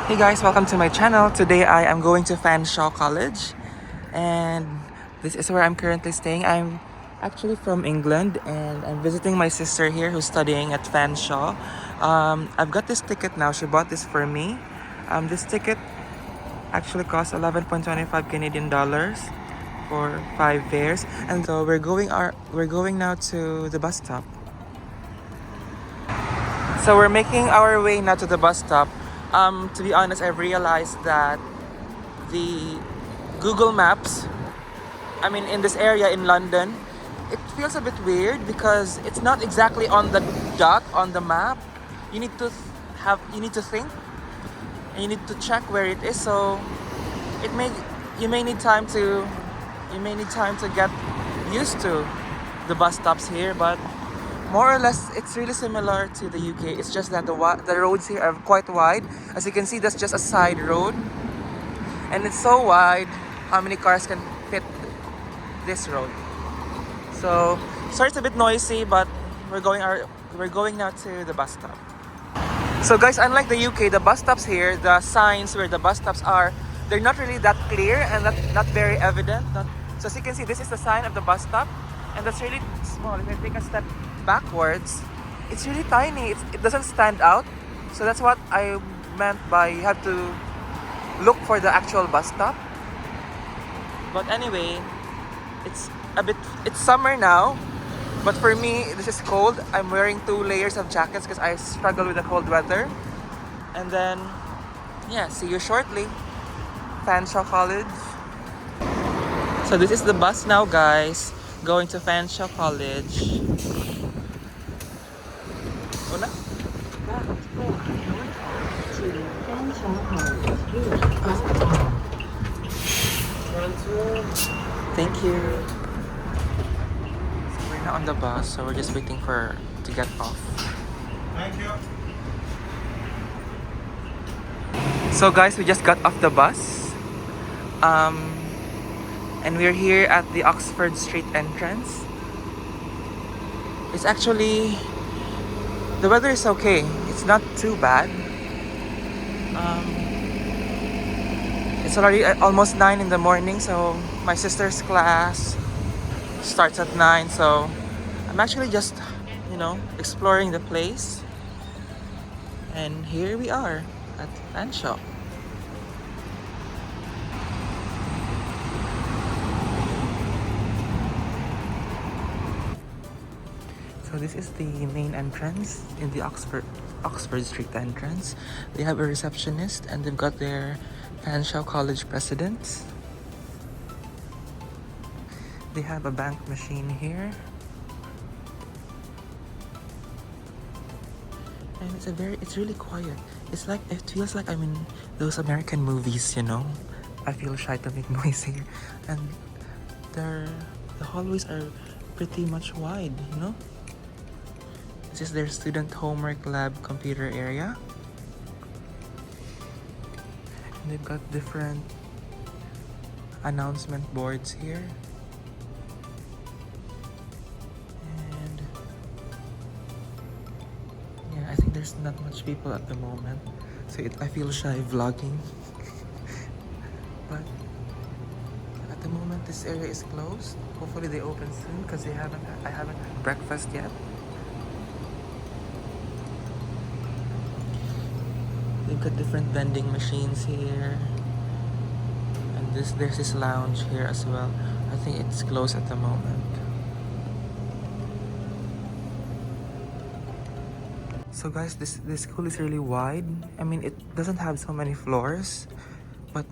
Hey guys, welcome to my channel. Today I am going to Fanshawe College and this is where I'm currently staying. I'm actually from England and I'm visiting my sister here who's studying at Fanshawe. I've got this ticket now. She bought this for me. This ticket actually costs 11.25 Canadian dollars for 5 fares. And so we're going now to the bus stop. So we're making our way now to the bus stop. To be honest, I've realized that the Google Maps, in this area in London, it feels a bit weird because it's not exactly on the dot on the map. You need to think and you need to check where it is. So it may you may need time to get used to the bus stops here, but more or less it's really similar to the UK. It's just that the roads here are quite wide. As you can see, that's just a side road and it's so wide. How many cars can fit this road? So sorry, it's a bit noisy, but we're going now to the bus stop. So guys, unlike the UK, the bus stops here, the signs where the bus stops are, they're not really that clear and not very evident. So as you can see, this is the sign of the bus stop and that's really small. If I take a step backwards, it's really tiny. It doesn't stand out. So that's what I meant by you have to look for the actual bus stop. But anyway, it's summer now, but for me this is cold. I'm wearing 2 layers of jackets because I struggle with the cold weather. And then see you shortly. Fanshawe College. So this is the bus now, guys, going to Fanshawe College. Una? Thank you. So we're now on the bus, so we're just waiting to get off. Thank you. So guys, we just got off the bus. And we're here at the Oxford Street entrance. It's actually, the weather is okay. It's not too bad. It's already almost 9 in the morning, so my sister's class starts at 9. So I'm actually just, exploring the place. And here we are at Fanshawe. So this is the main entrance in the Oxford Street entrance. They have a receptionist and they've got their Fanshawe College presidents. They have a bank machine here. And it's really quiet. It feels like I'm in those American movies, I feel shy to make noise here. And the hallways are pretty much wide, This is their student homework lab computer area. And they've got different announcement boards here. And I think there's not much people at the moment. So I feel shy vlogging. But at the moment this area is closed. Hopefully they open soon because I haven't had breakfast yet. They've got different vending machines here. And there's this lounge here as well. I think it's closed at the moment. So guys, this school is really wide. It doesn't have so many floors, but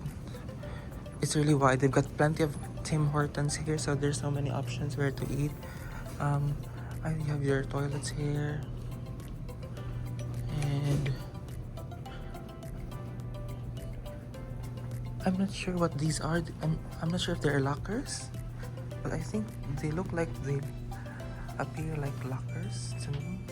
it's really wide. They've got plenty of Tim Hortons here, so there's so many options where to eat. You have your toilets here. And I'm not sure what these are. I'm not sure if they're lockers, but I think they look like they appear like lockers to me.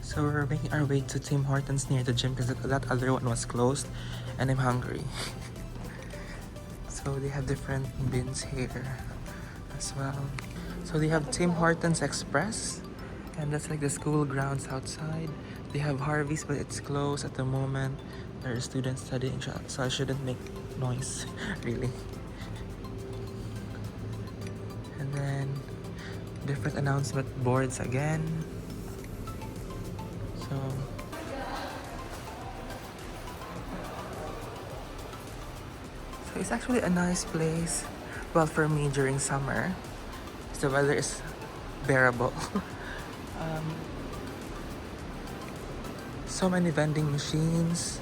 So we're making our way to Tim Hortons near the gym because that other one was closed and I'm hungry. So they have different bins here as well. So they have Tim Hortons Express, and that's like the school grounds outside. They have Harvey's, but it's closed at the moment. There are students studying, so I shouldn't make noise, really. And then different announcement boards again. So it's actually a nice place. Well, for me during summer, the weather is bearable. um, so many vending machines,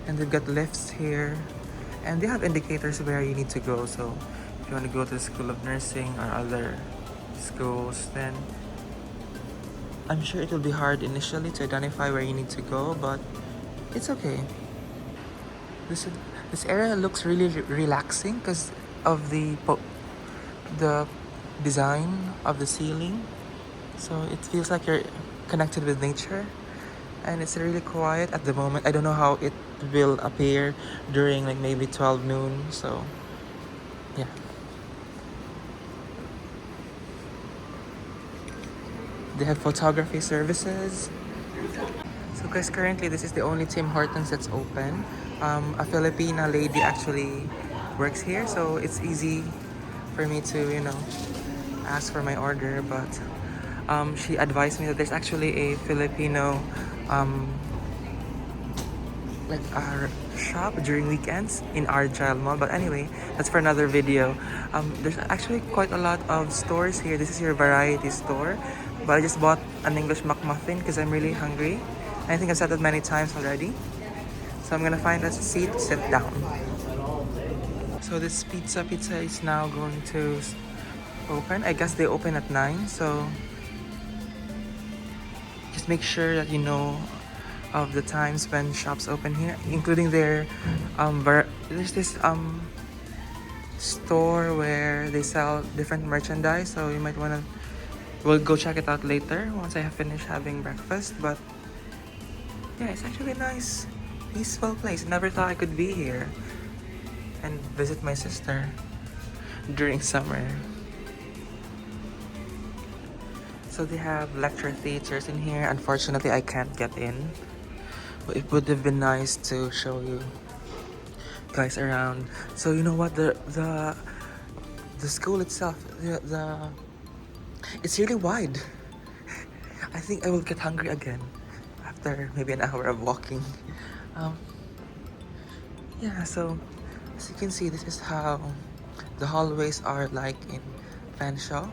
and they've got lifts here, and they have indicators where you need to go. So if you want to go to the School of Nursing or other schools, then I'm sure it will be hard initially to identify where you need to go, but it's okay. This this area looks really relaxing because of the design of the ceiling. So it feels like you're connected with nature, and it's really quiet at the moment. I don't know how it will appear during like maybe 12 noon. So yeah. They have photography services. So guys, currently this is the only Tim Hortons that's open. A Filipina lady actually works here, so it's easy for me to, ask for my order. But she advised me that there's actually a Filipino like a shop during weekends in our child mall. But anyway, that's for another video. There's actually quite a lot of stores here. This is your variety store, but I just bought an English McMuffin because I'm really hungry. I think I've said that many times already. So I'm gonna find a seat, sit down. So this pizza is now going to open. I guess they open at 9, so just make sure that you know of the times when shops open here, including their there's this store where they sell different merchandise, so you might want to, we'll go check it out later once I have finished having breakfast. But yeah, it's actually a nice peaceful place. Never thought I could be here and visit my sister during summer. So they have lecture theaters in here. Unfortunately, I can't get in, but it would have been nice to show you guys around. So you know what, the school itself, the it's really wide. I think I will get hungry again after maybe an hour of walking. Yeah, so as you can see, this is how the hallways are like in Fanshawe.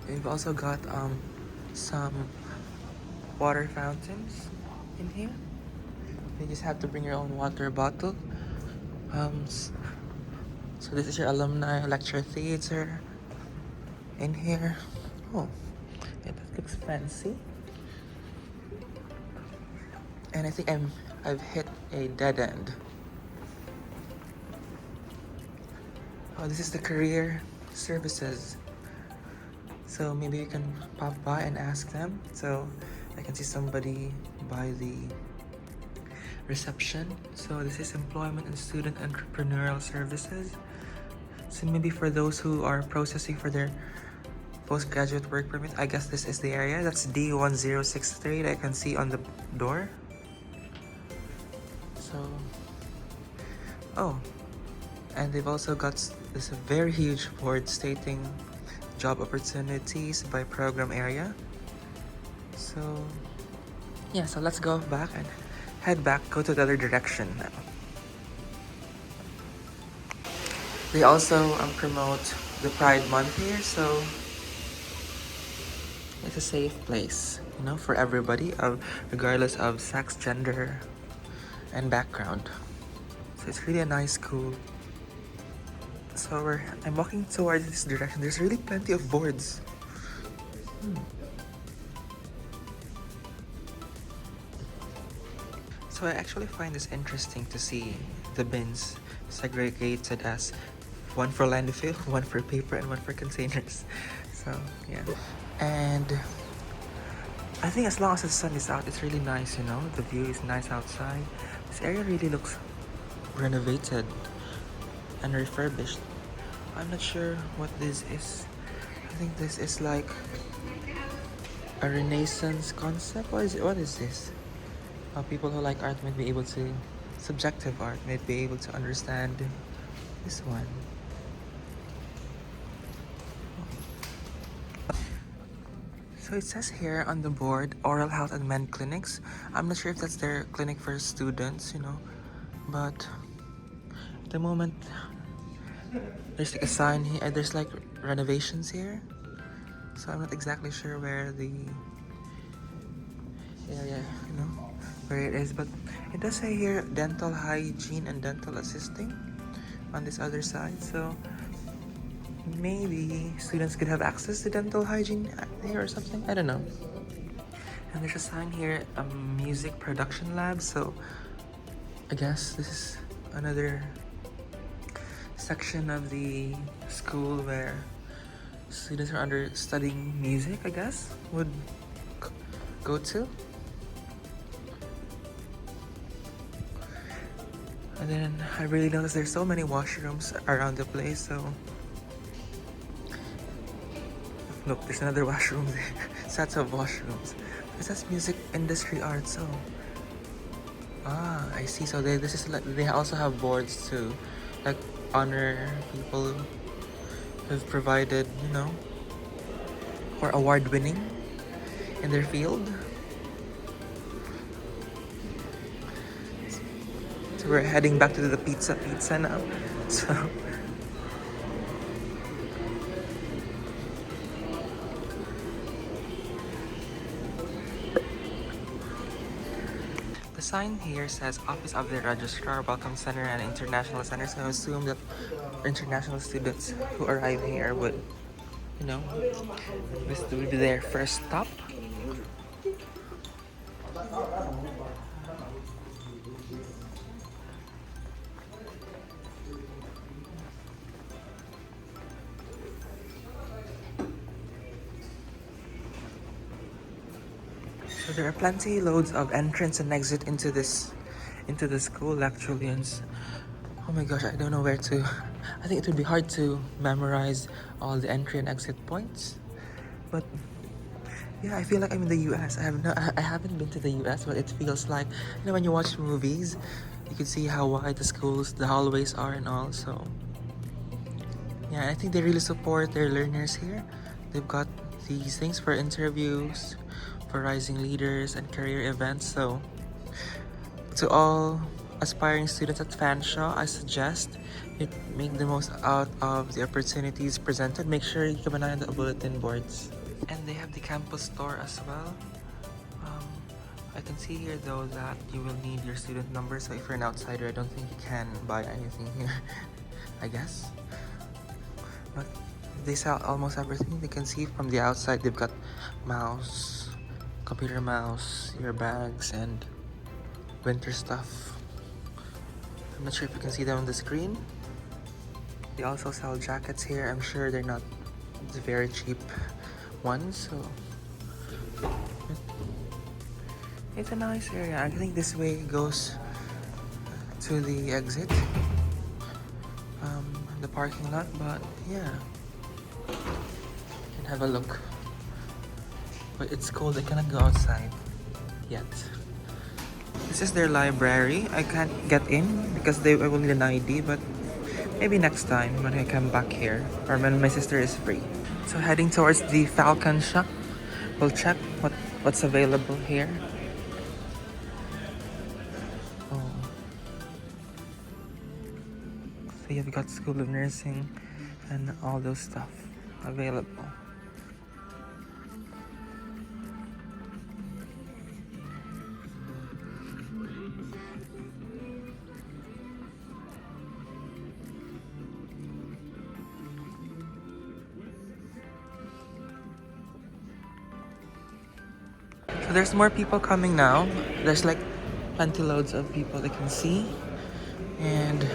We've also got some water fountains in here. You just have to bring your own water bottle. So this is your alumni lecture theater in here. Oh, yeah, that looks fancy. And I think I've hit a dead end. Oh, this is the career services. So maybe you can pop by and ask them. So I can see somebody by the reception. So this is employment and student entrepreneurial services. So maybe for those who are processing for their postgraduate work permit, I guess this is the area. That's D1063 that I can see on the door. So, oh, and they've also got this very huge board stating job opportunities by program area. So yeah, so let's go back and head back, go to the other direction now. They also promote the Pride Month here, so it's a safe place, for everybody, regardless of sex, gender, and background. So it's really a nice school. So I'm walking towards this direction. There's really plenty of boards. So I actually find this interesting to see the bins segregated as one for landfill, one for paper, and one for containers. So yeah. And I think as long as the sun is out, it's really nice, the view is nice outside. This area really looks renovated and refurbished. I'm not sure what this is. I think this is like a Renaissance concept. What is it? What is this? People who like art might be able to, subjective art, might be able to understand this one. So it says here on the board, oral health and men clinics. I'm not sure if that's their clinic for students, but at the moment, there's like a sign here. There's like renovations here, so I'm not exactly sure where the area, where it is. But it does say here dental hygiene and dental assisting on this other side. So maybe students could have access to dental hygiene here or something. I don't know. And there's a sign here, a music production lab. So I guess this is another section of the school where students are studying music, I guess, would go to. And then I really noticed there's so many washrooms around the place, so look, there's another washroom there. Sets of washrooms. This has music industry art, so I see. So this is like they also have boards to like honor people who've provided, or award winning in their field. So we're heading back to the pizza now. So the sign here says Office of the Registrar, Welcome Center, and International Center. So I assume that international students who arrive here would, this would be their first stop. So there are plenty loads of entrance and exit into the school actually, and oh my gosh, I don't know where to. I think it would be hard to memorize all the entry and exit points. But yeah, I feel like I'm in the US. I haven't been to the US, but it feels like, when you watch movies, you can see how wide the hallways are and all. So yeah, I think they really support their learners here. They've got these things for interviews, for rising leaders and career events. So to all aspiring students at Fanshawe, I suggest you make the most out of the opportunities presented. Make sure you keep an eye on the bulletin boards. And they have the campus store as well. I can see here though that you will need your student number, so if you're an outsider, I don't think you can buy anything here, I guess. But they sell almost everything. You can see from the outside they've got mouse, computer mouse, earbags, and winter stuff. I'm not sure if you can see them on the screen. They also sell jackets here. I'm sure they're not the very cheap ones, so it's a nice area. I think this way goes to the exit, the parking lot, but yeah, you can have a look. But it's cold, I cannot go outside yet. This is their library. I can't get in because I will need an ID, but maybe next time when I come back here or when my sister is free. So heading towards the Falcon shop. We'll check what's available here. Oh. So you've got School of Nursing and all those stuff available. So there's more people coming now. There's like plenty loads of people I can see. And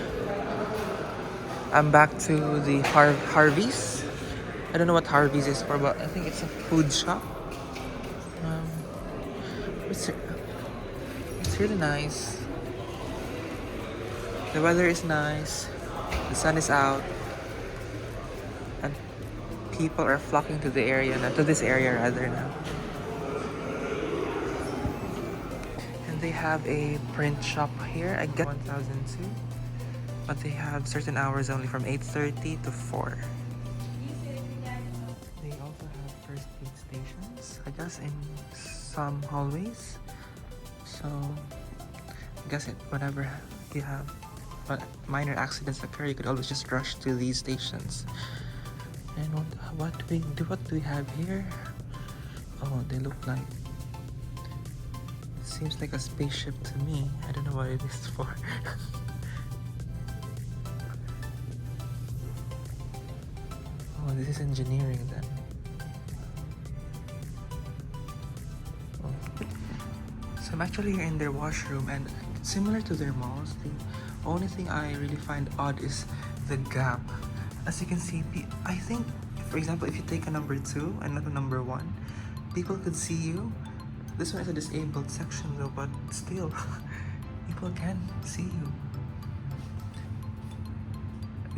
I'm back to the Harvey's. I don't know what Harvey's is for, but I think it's a food shop. It's really nice. The weather is nice. The sun is out. people are flocking to the area now, to this area rather now. And they have a print shop here. I get 1002, but they have certain hours only from 8:30 to 4. They also have first aid stations, I guess, in some hallways. So I guess whenever you have minor accidents occur, you could always just rush to these stations. And what do we have here? Oh, they look like, it seems like a spaceship to me. I don't know what it is for. Oh, this is engineering then. Oh. So I'm actually here in their washroom, and similar to their malls, the only thing I really find odd is the gap. As you can see, I think, for example, if you take a number 2 and not a number 1, people could see you. This one is a disabled section though, but still, people can see you.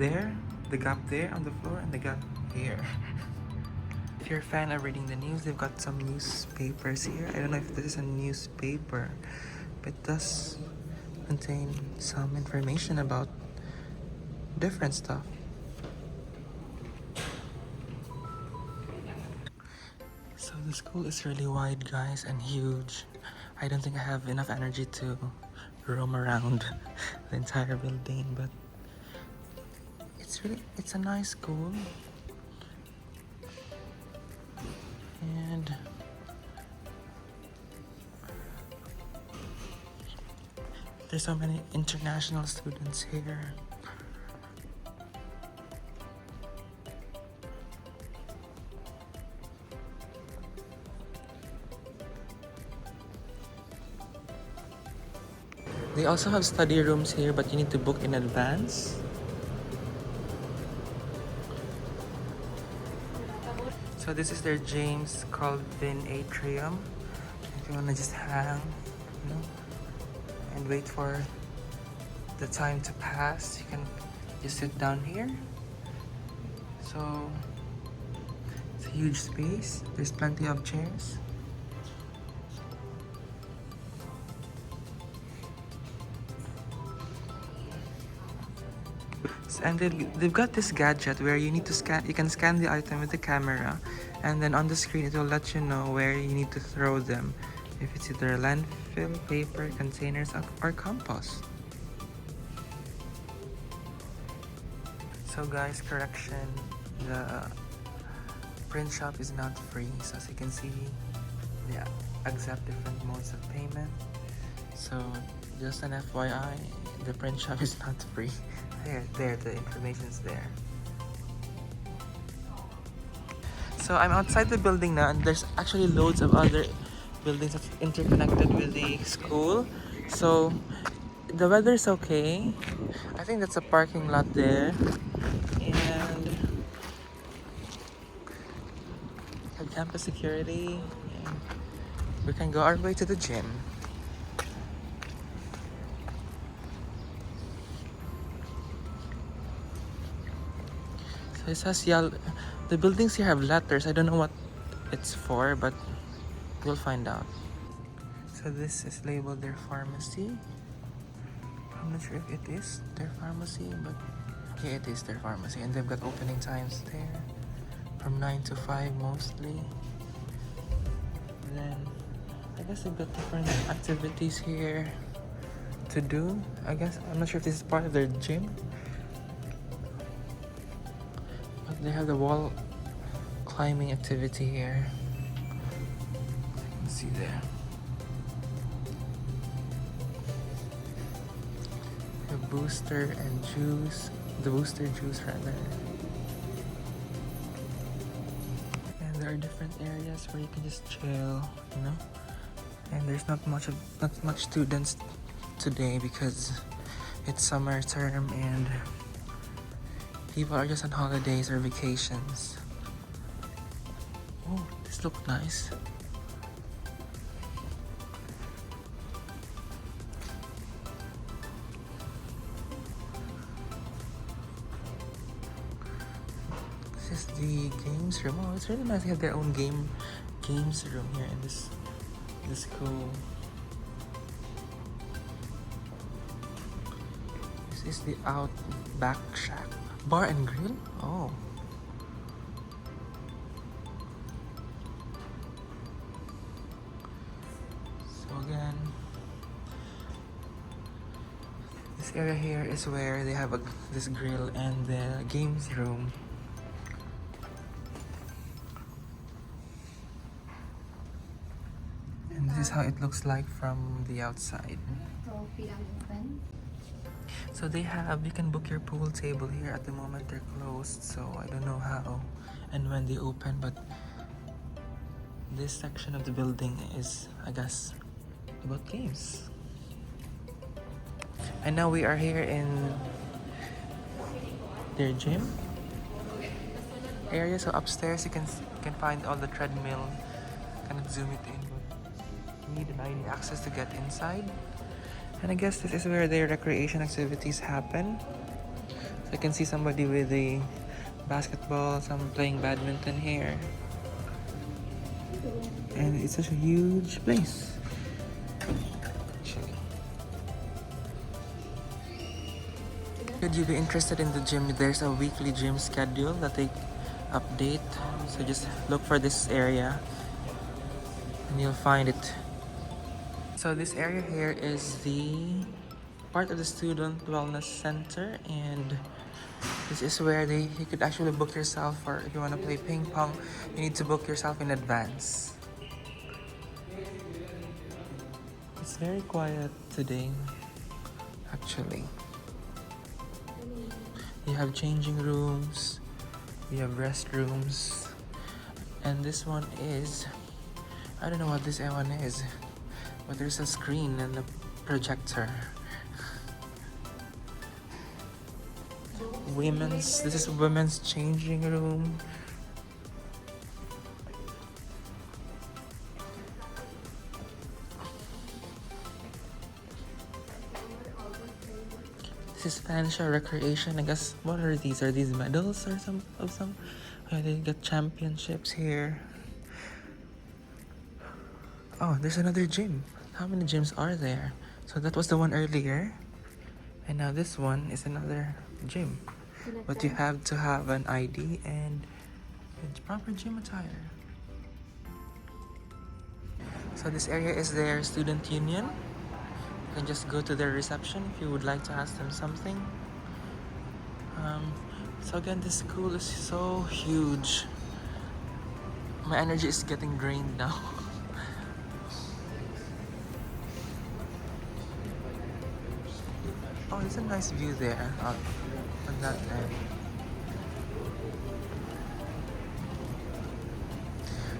There, the gap there on the floor, and the gap here. If you're a fan of reading the news, they've got some newspapers here. I don't know if this is a newspaper, but it does contain some information about different stuff. So the school is really wide, guys, and huge. I don't think I have enough energy to roam around the entire building, but it's a nice school. And there's so many international students here. They also have study rooms here, but you need to book in advance. So this is their James Colvin Atrium. If you wanna just hang, you know, and wait for the time to pass, you can just sit down here. So it's a huge space. There's plenty of chairs. And they've got this gadget where you need to scan. You can scan the item with the camera, and then on the screen it will let you know where you need to throw them. If it's either landfill, paper, containers, or compost. So guys, correction, the print shop is not free. So as you can see, they accept different modes of payment. So just an FYI, the print shop is not free. There, the information's there. So I'm outside the building now, and there's actually loads of other buildings that's interconnected with the school. So the weather's okay. I think that's a parking lot there. And have campus security. And we can go our way to the gym. So it says, yeah, the buildings here have letters. I don't know what it's for, but we'll find out. So this is labeled their pharmacy. I'm not sure if it is their pharmacy, but yeah, it is their pharmacy. And they've got opening times there from 9 to 5 mostly. And then I guess they've got different activities here to do. I guess I'm not sure if this is part of their gym. They have the wall climbing activity here. You can see there. The booster and juice. The booster juice rather. And there are different areas where you can just chill, you know. And there's not much students today because it's summer term and people are just on holidays or vacations. Oh, this looks nice. This is the games room. Oh, it's really nice. They have their own games room here in this school. This is the Outback Shack. Bar and grill? Oh. So again, this area here is where they have this grill and the games room. And this is how it looks like from the outside. So you can book your pool table here. At the moment they're closed, so I don't know how and when they open, but this section of the building is, I guess, about games. And now we are here in their gym area. So upstairs you can find all the treadmill. Kind of zoom it in, but you need an ID access to get inside. And I guess this is where their recreation activities happen. So I can see somebody with a basketball, some playing badminton here. And it's such a huge place. Actually. Could you be interested in the gym? There's a weekly gym schedule that they update. So just look for this area and you'll find it. So this area here is the part of the student wellness center, and this is where you could actually book yourself, or if you want to play ping pong, you need to book yourself in advance. It's very quiet today, actually. You have changing rooms, you have restrooms, and this one is, I don't know what this one is, but there's a screen and a projector. This is women's changing room. This is Fanshawe recreation. I guess, what are these? Are these medals or some? Oh, they got championships here. Oh, there's another gym. How many gyms are there? So that was the one earlier, and now this one is another gym. But you have to have an ID and proper gym attire. So this area is their student union. You can just go to their reception if you would like to ask them something. So again, this school is so huge. My energy is getting drained now. Oh, it's a nice view there on that end.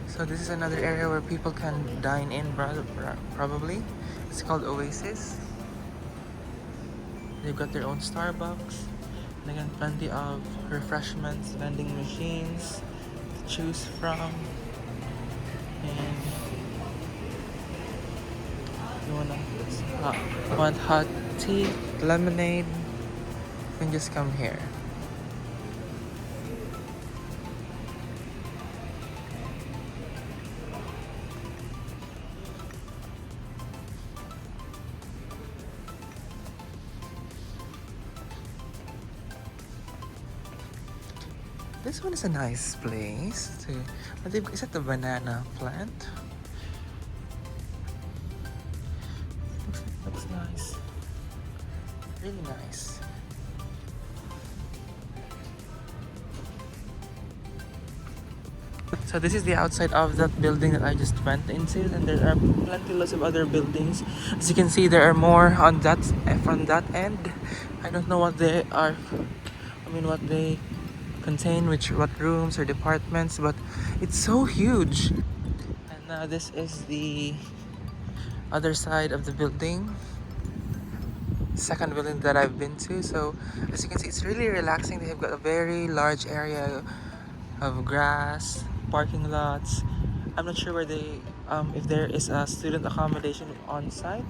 So this is another area where people can dine in, probably. It's called Oasis. They've got their own Starbucks. And again, plenty of refreshments, vending machines to choose from. And you want hot tea, lemonade, you can just come here. This one is a nice place to. Is that the banana plant? Looks nice. Really nice. So this is the outside of that building that I just went into, and there are lots of other buildings. As you can see, there are more on from that end. I don't know what they are. What they contain, what rooms or departments, but it's so huge. And now this is the other side of the building, second building that I've been to. So as you can see, it's really relaxing. They have got a very large area of grass, parking lots. I'm not sure where if there is a student accommodation on site,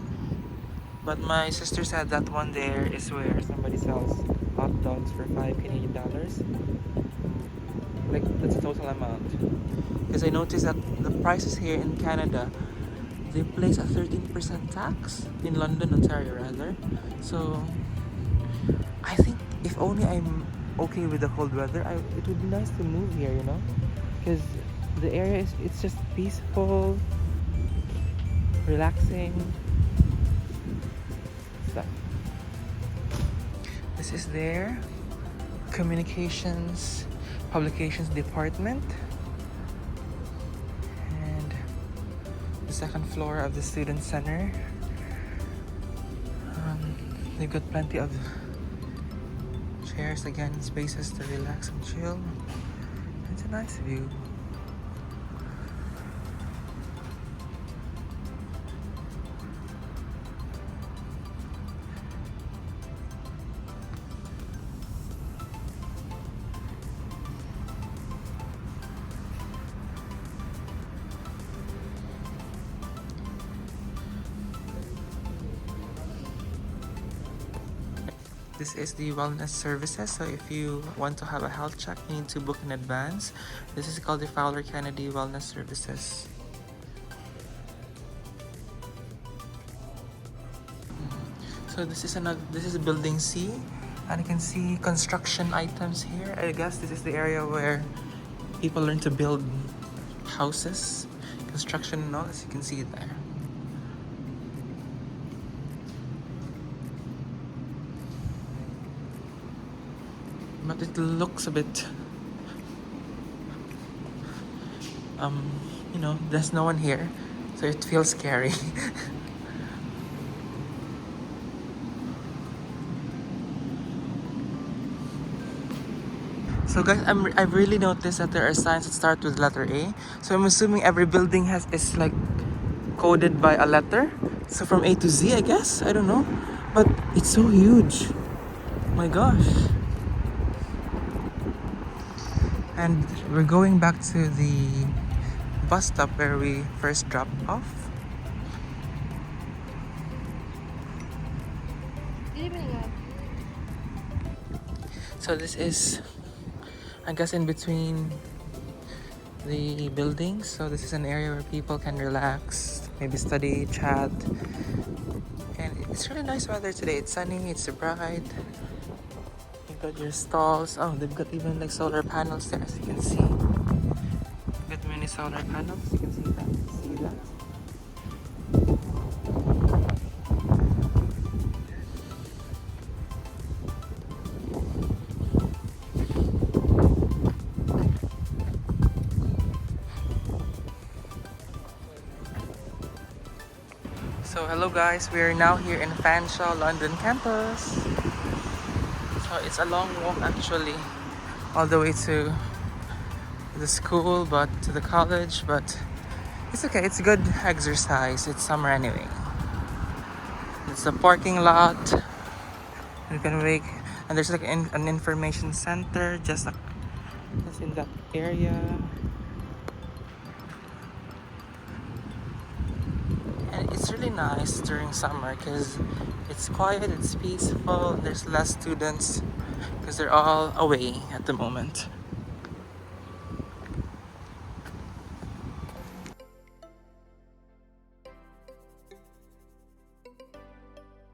but my sister said that one there is where somebody sells hot dogs for $5 Canadian. Like that's the total amount. Because I noticed that the prices here in Canada, they place a 13% tax in London, Ontario rather. So I think if only I'm okay with the cold weather, it would be nice to move here, you know? Because the area is it's just peaceful, relaxing stuff. This is their communications publications department, and the second floor of the student center. They've got plenty of chairs again, spaces to relax and chill. It's a nice view. This is the wellness services. So if you want to have a health check, you need to book in advance. This is called the Fowler Kennedy Wellness Services. So this is building C, and you can see construction items here. I guess this is the area where people learn to build houses, construction and all, as you can see there. But it looks a bit you know, there's no one here, so it feels scary. So guys, I've really noticed that there are signs that start with letter A. So I'm assuming every building is like coded by a letter. So from A to Z, I guess. I don't know, but it's so huge. My gosh. And we're going back to the bus stop where we first dropped off. So this is, I guess, in between the buildings. So this is an area where people can relax, maybe study, chat. And it's really nice weather today. It's sunny, it's bright. You've got your stalls. Oh, they've got even like solar panels there, as you can see. Got many solar panels. You can see that. See that? So hello guys, we are now here in Fanshawe, London campus. So it's a long walk actually, all the way to the school, but to the college, but it's okay, it's good exercise. It's summer anyway. It's a parking lot. You can make, and there's like an information center just in that area. And it's really nice during summer because it's quiet, it's peaceful, there's less students because they're all away at the moment.